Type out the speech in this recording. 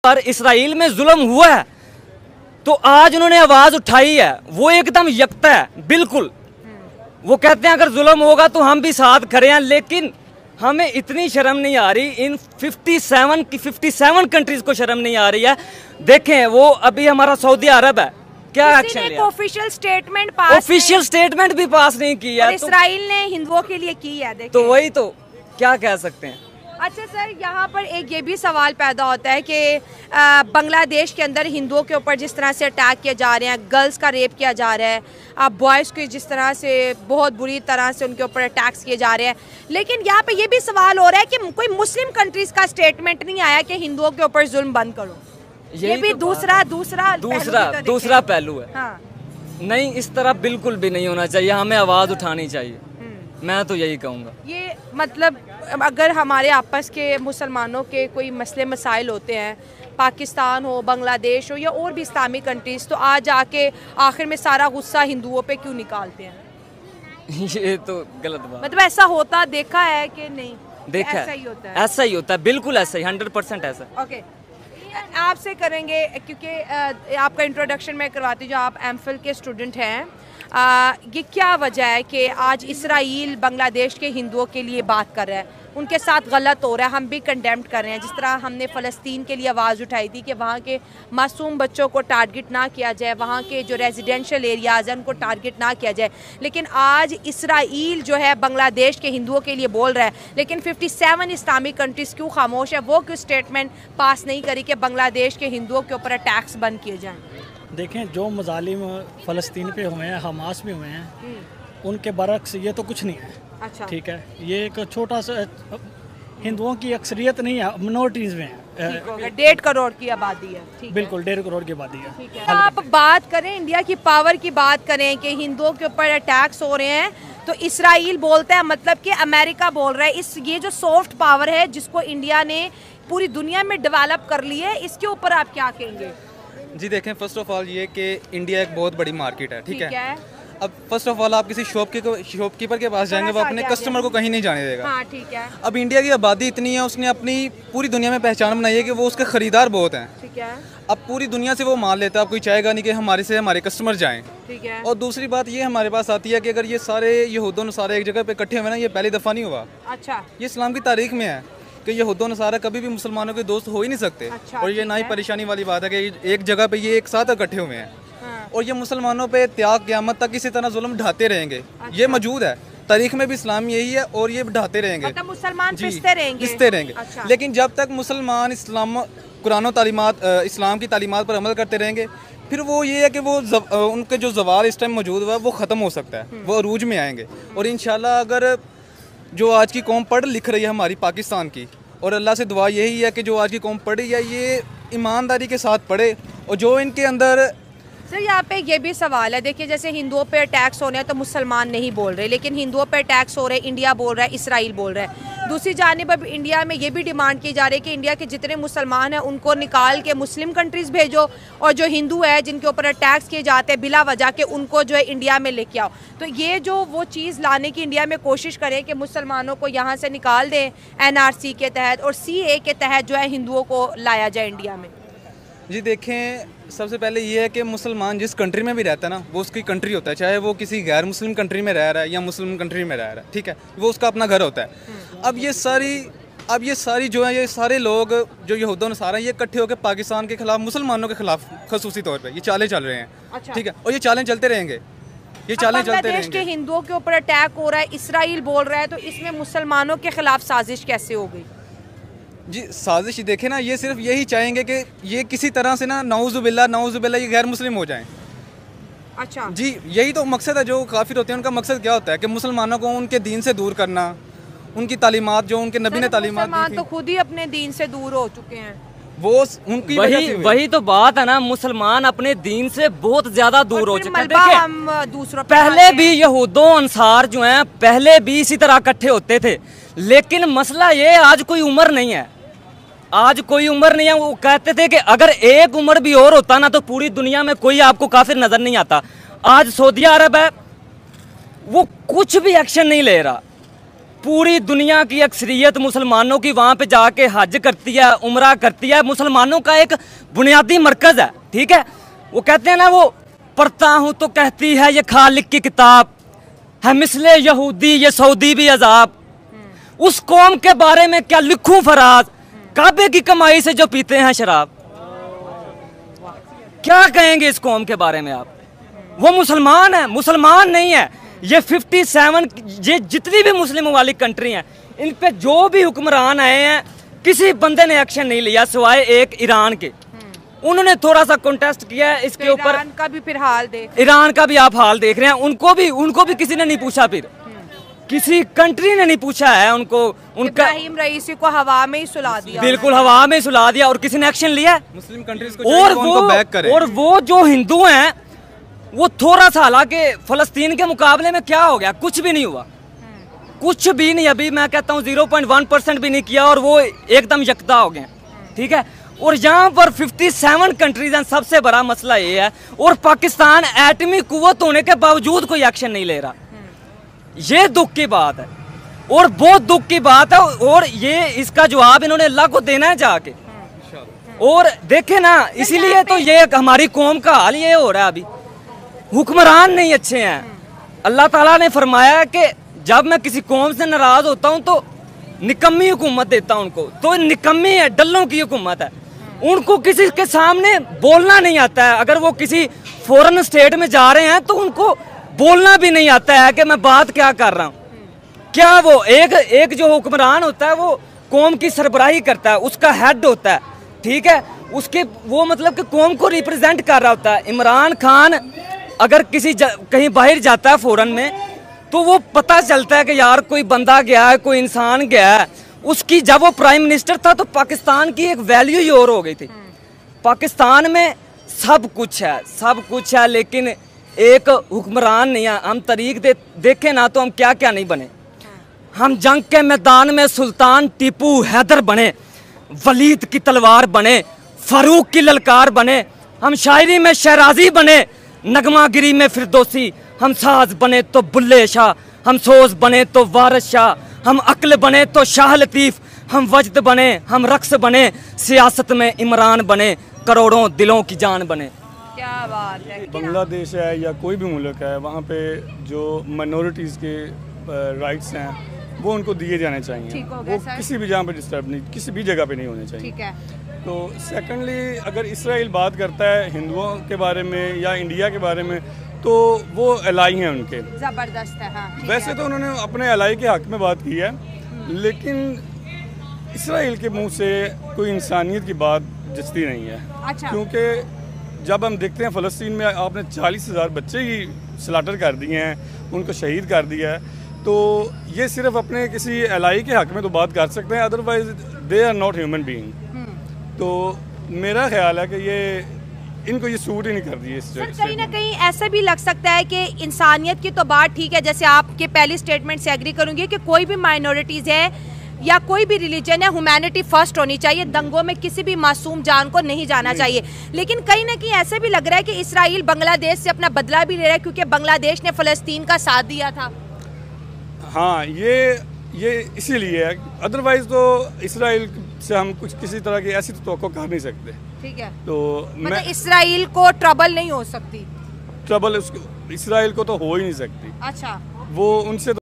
पर इसराइल में जुल्म हुआ है तो आज उन्होंने आवाज उठाई है, वो एकदम यकता है बिल्कुल। वो कहते हैं अगर जुल्म होगा तो हम भी साथ खड़े हैं, लेकिन हमें इतनी शर्म नहीं आ रही, इन 57 कंट्रीज को शर्म नहीं आ रही है। देखें वो अभी हमारा सऊदी अरब है, क्या एक्शन लिया? Official statement pass, official statement भी पास नहीं किया, इसराइल ने हिंदुओं के लिए की है। तो वही तो क्या कह सकते हैं। अच्छा सर, यहाँ पर एक ये भी सवाल पैदा होता है कि बांग्लादेश के अंदर हिंदुओं के ऊपर जिस तरह से अटैक किए जा रहे हैं, गर्ल्स का रेप किया जा रहा है, बॉयज़ को जिस तरह से बहुत बुरी तरह से उनके ऊपर अटैक्स किए जा रहे हैं, लेकिन यहाँ पे ये भी सवाल हो रहा है कि कोई मुस्लिम कंट्रीज का स्टेटमेंट नहीं आया कि हिंदुओं के ऊपर जुल्म बंद करो। ये भी तो दूसरा पहलू है। हाँ। नहीं, इस तरह बिल्कुल भी नहीं होना चाहिए, हमें आवाज़ उठानी चाहिए। मैं तो यही कहूँगा। ये मतलब अगर हमारे आपस के मुसलमानों के कोई मसले मसाइल होते हैं, पाकिस्तान हो, बांग्लादेश हो या और भी इस्लामी कंट्रीज, तो आज आके आखिर में सारा गुस्सा हिंदुओं पे क्यों निकालते हैं? ये तो गलत बात। मतलब ऐसा होता देखा है कि नहीं? देखा ऐसा ही होता है। ऐसा ही होता है, बिल्कुल ऐसा ही, 100% ऐसा। ओके, आपसे करेंगे क्योंकि आपका इंट्रोडक्शन मैं करवाती हूँ, जो आप एमफिल के स्टूडेंट हैं। ये क्या वजह है कि आज इसराइल बांग्लादेश के हिंदुओं के लिए बात कर रहा है, उनके साथ गलत हो रहा है, हम भी कंडेम कर रहे हैं? जिस तरह हमने फ़लस्तीन के लिए आवाज़ उठाई थी कि वहाँ के मासूम बच्चों को टारगेट ना किया जाए, वहाँ के जो रेजिडेंशियल एरियाज़ हैं उनको टारगेट ना किया जाए, लेकिन आज इसराइल जो है बांग्लादेश के हिंदुओं के लिए बोल रहा है, लेकिन 57 इस्लामिक कंट्रीज़ क्यों खामोश है? वो क्यों स्टेटमेंट पास नहीं करी कि बांग्लादेश के हिंदुओं के ऊपर अटैक्स बंद किए जाएँ? देखें, जो मजालिम फ़लस्तीन पे हुए हैं, हमास में हुए हैं, उनके बरक्स ये तो कुछ नहीं है। अच्छा, ठीक है, ये एक छोटा सा हिंदुओं की अक्सरियत नहीं है, मिनोरिटीज़ में है। 1.5 करोड़ की आबादी है। बिल्कुल 1.5 करोड़ की आबादी है। आप बात करें इंडिया की पावर की बात करें कि हिंदुओं के ऊपर अटैक्स हो रहे हैं, तो इसराइल बोलता है, मतलब कि अमेरिका बोल रहा है, ये जो सॉफ्ट पावर है जिसको इंडिया ने पूरी दुनिया में डेवलप कर ली है, इसके ऊपर आप क्या कहेंगे? जी देखें, फर्स्ट ऑफ ऑल ये कि इंडिया एक बहुत बड़ी मार्केट है, ठीक है। अब फर्स्ट ऑफ ऑल आप किसी शॉपकीपर के पास जाएंगे, वो अपने कस्टमर को कहीं नहीं जाने देगा। हाँ, ठीक है। अब इंडिया की आबादी इतनी है, उसने अपनी पूरी दुनिया में पहचान बनाई है कि वो उसके खरीदार बहुत हैं, ठीक है। अब पूरी दुनिया से वो माल लेता है, अब कोई चाहेगा नहीं कि हमारे कस्टमर जाएं, ठीक है। और दूसरी बात ये हमारे पास आती है कि अगर ये सारे यहूद नसारा एक जगह पे इकट्ठे हुए ना, ये पहली दफ़ा नहीं हुआ। अच्छा, ये इस्लाम की तारीख में है कि यहूद नसारा कभी भी मुसलमानों के दोस्त हो ही नहीं सकते। अच्छा, और ये ना ही परेशानी वाली बात है कि एक जगह पे ये एक साथ इकट्ठे हुए हैं। हाँ। और ये मुसलमानों पे त्याग क़यामत तक इसी तरह जुल्म ढाते रहेंगे। अच्छा। ये मौजूद है तारीख में भी, इस्लाम यही है, और ये ढाते रहेंगे, मतलब मुसलमान पिसते रहेंगे। अच्छा। लेकिन जब तक मुसलमान कुरान तालीमात इस्लाम की तालीमात पर अमल करते रहेंगे, फिर वो ये है कि वो उनके जो ज़वाल इस टाइम मौजूद हुआ वो ख़त्म हो सकता है, वो अरूज में आएंगे। और इंशाल्लाह अगर जो आज की कौम पढ़ लिख रही है हमारी पाकिस्तान की, और अल्लाह से दुआ यही है कि जो आज की कौम पढ़ी है ये ईमानदारी के साथ पढ़े, और जो इनके अंदर सर यहाँ पे ये भी सवाल है, देखिए जैसे हिंदुओं पे अटैक्स होने हैं तो मुसलमान नहीं बोल रहे, लेकिन हिंदुओं पे अटैक्स हो रहे हैं, इंडिया बोल रहा है, इसराइल बोल रहा है। दूसरी जानिब अब इंडिया में ये भी डिमांड की जा रही है कि इंडिया के जितने मुसलमान हैं उनको निकाल के मुस्लिम कंट्रीज़ भेजो, और जो हिंदू है जिनके ऊपर अटैक्स किए जाते हैं बिला वजह के, उनको जो है इंडिया में लेके आओ। तो ये जो वो चीज़ लाने की इंडिया में कोशिश करें कि मुसलमानों को यहाँ से निकाल दें NRC के तहत, और CA के तहत जो है हिंदुओं को लाया जाए इंडिया में। जी देखें, सबसे पहले ये है कि मुसलमान जिस कंट्री में भी रहता है ना, वो उसकी कंट्री होता है, चाहे वो किसी गैर मुस्लिम कंट्री में रह रहा है या मुस्लिम कंट्री में रह रहा है, ठीक है, वो उसका अपना घर होता है। अब ये सारी जो है, ये सारे लोग जो यहूद नसारा, ये इकट्ठे होकर पाकिस्तान के खिलाफ, मुसलमानों के खिलाफ खसूसी तौर पर ये चालें चल रहे हैं। अच्छा। ठीक है, और ये चालें चलते रहेंगे, ये चालें चलते रहेंगे। के हिंदुओं के ऊपर अटैक हो रहा है, इसराइल बोल रहा है, तो इसमें मुसलमानों के खिलाफ साजिश कैसे हो गई? जी साजिश देखे ना, ये सिर्फ यही चाहेंगे कि ये किसी तरह से ना नऊजुबिल्ला ये गैर मुस्लिम हो जाएं। अच्छा जी, यही तो मकसद है। जो काफिर होते हैं उनका मकसद क्या होता है कि मुसलमानों को उनके दीन से दूर करना, उनकी तालीमात जो उनके नबी ने तालीमात दी थी। तो खुद ही अपने दीन से दूर हो चुके हैं, वो उनकी वही तो बात है ना, मुसलमान अपने दीन से बहुत ज्यादा दूर हो चुके हैं। हम दूसरों पहले भी यहूदों अंसार जो हैं पहले भी इसी तरह इकट्ठे होते थे, लेकिन मसला ये आज कोई उम्र नहीं है, आज कोई उम्र नहीं है। वो कहते थे कि अगर एक उम्र भी और होता ना तो पूरी दुनिया में कोई आपको काफिर नजर नहीं आता। आज सऊदी अरब है, वो कुछ भी एक्शन नहीं ले रहा, पूरी दुनिया की अक्सरियत मुसलमानों की वहाँ पे जाके हज करती है, उम्रा करती है। मुसलमानों का एक बुनियादी मरकज़ है, ठीक है। वो कहते हैं ना, वो पढ़ता हूँ तो कहती है ये खालिक की किताब है, मिसले यहूदी ये सऊदी भी अजाब। उस कौम के बारे में क्या लिखूं फराज, काबे की कमाई से जो पीते हैं शराब। क्या कहेंगे इस कौम के बारे में आप? वो मुसलमान है, मुसलमान नहीं है। ये 57 ये जितनी भी मुस्लिम वाली कंट्री हैं, इन पे जो भी हुक्मरान आए हैं, किसी बंदे ने एक्शन नहीं लिया सिवाय एक ईरान के। उन्होंने थोड़ा सा कॉन्टेस्ट किया है इसके ऊपर। ईरान का भी फिर हाल देख, ईरान का भी आप हाल देख रहे हैं। उनको भी किसी ने नहीं पूछा, फिर किसी कंट्री ने नहीं पूछा है उनको। उनका इब्राहिम रईसी को हवा में ही सुला दिया, बिल्कुल हवा में सुला दिया, और किसी ने एक्शन लिया? मुस्लिम कंट्रीज को और वो जो हिंदू हैं वो थोड़ा सा, हालांकि फलस्तीन के मुकाबले में क्या हो गया, कुछ भी नहीं हुआ, कुछ भी नहीं। अभी मैं कहता हूँ 0.1% भी नहीं किया और वो एकदम यकता हो गए, ठीक है। और यहाँ पर 57 कंट्रीज हैं, सबसे बड़ा मसला ये है। और पाकिस्तान एटमी कुव्वत होने के बावजूद कोई एक्शन नहीं ले रहा, ये दुख की बात है और बहुत दुख की बात है। और ये इसका जवाब इन्होंने अल्लाह को देना है जाके। और देखे ना, इसीलिए तो ये हमारी कौम का हाल ये हो रहा है। अभी हुक्मरान नहीं अच्छे हैं। अल्लाह ताला ने फरमाया कि जब मैं किसी कौम से नाराज होता हूँ तो निकम्मी हुकूमत देता हूँ उनको। तो निकम्मी है, डल्लों की हुकूमत है। उनको किसी के सामने बोलना नहीं आता है। अगर वो किसी फॉरेन स्टेट में जा रहे हैं तो उनको बोलना भी नहीं आता है कि मैं बात क्या कर रहा हूँ। क्या वो एक जो हुक्मरान होता है वो कौम की सरबराही करता है, उसका हेड होता है, ठीक है। उसके वो मतलब कि कौम को रिप्रेजेंट कर रहा होता है। इमरान खान अगर कहीं बाहर जाता है फॉरेन में, तो वो पता चलता है कि यार कोई बंदा गया है, कोई इंसान गया है। उसकी जब वो प्राइम मिनिस्टर था तो पाकिस्तान की एक वैल्यू ही और हो गई थी। पाकिस्तान में सब कुछ है, लेकिन एक हुक्मरान नहीं है। हम तरीक देखें ना तो हम क्या क्या नहीं बने। हम जंग के मैदान में सुल्तान टीपू हैदर बने, वलीद की तलवार बने, फारूक की ललकार बने। हम शायरी में शहराजी बने, नगमागिरी में फिरदौसी। हम साज बने तो बुल्ले शाह, हम सोज बने तो वारिस शाह, हम अक्ल बने तो शाह लतीफ़, हम वजद बने, हम रक्स बने, सियासत में इमरान बने, करोड़ों दिलों की जान बने। क्या बात है। बांग्लादेश है या कोई भी मुल्क है, वहाँ पे जो माइनॉरिटीज़ के राइट्स हैं वो उनको दिए जाने चाहिए। वो किसी भी जगह पे डिस्टर्ब नहीं, किसी भी जगह पे नहीं होने चाहिए। ठीक है। तो सेकंडली, अगर इसराइल बात करता है हिंदुओं के बारे में या इंडिया के बारे में, तो वो एलाई हैं उनके, जबरदस्त है। हाँ, वैसे तो उन्होंने अपने एलाई के हक में बात की है, लेकिन इसराइल के मुंह से कोई इंसानियत की बात जचती नहीं है। अच्छा। क्योंकि जब हम देखते हैं फ़लस्तीन में आपने 40,000 बच्चे ही स्लाटर कर दिए हैं, उनको शहीद कर दिया है, तो ये सिर्फ अपने किसी एलाई के हक में तो बात कर सकते हैं, otherwise they are not human being. तो मेरा ख्याल है कि ये इनको ये सूट ही नहीं कर दी। सर, कहीं ना कहीं ऐसा भी लग सकता है कि इंसानियत की तो बात ठीक है, जैसे आपके पहली स्टेटमेंट से एग्री करूंगी कि कोई भी माइनॉरिटीज़ है या कोई भी रिलीजन है, ह्यूमैनिटी फर्स्ट होनी चाहिए। दंगों में किसी भी मासूम जान को नहीं जाना चाहिए। लेकिन कहीं ना कहीं ऐसे भी लग रहा है कि इसराइल बांग्लादेश से अपना बदला भी ले रहा है, क्योंकि बांग्लादेश ने फ़लस्तीन का साथ दिया था। हाँ, ये इसीलिए है, अदरवाइज तो इसराइल से हम कुछ किसी तरह की ऐसी तो कर नहीं सकते। ठीक है। तो मतलब इसराइल को ट्रबल नहीं हो सकती। ट्रबल इसराइल को तो हो ही नहीं सकती। अच्छा। वो उनसे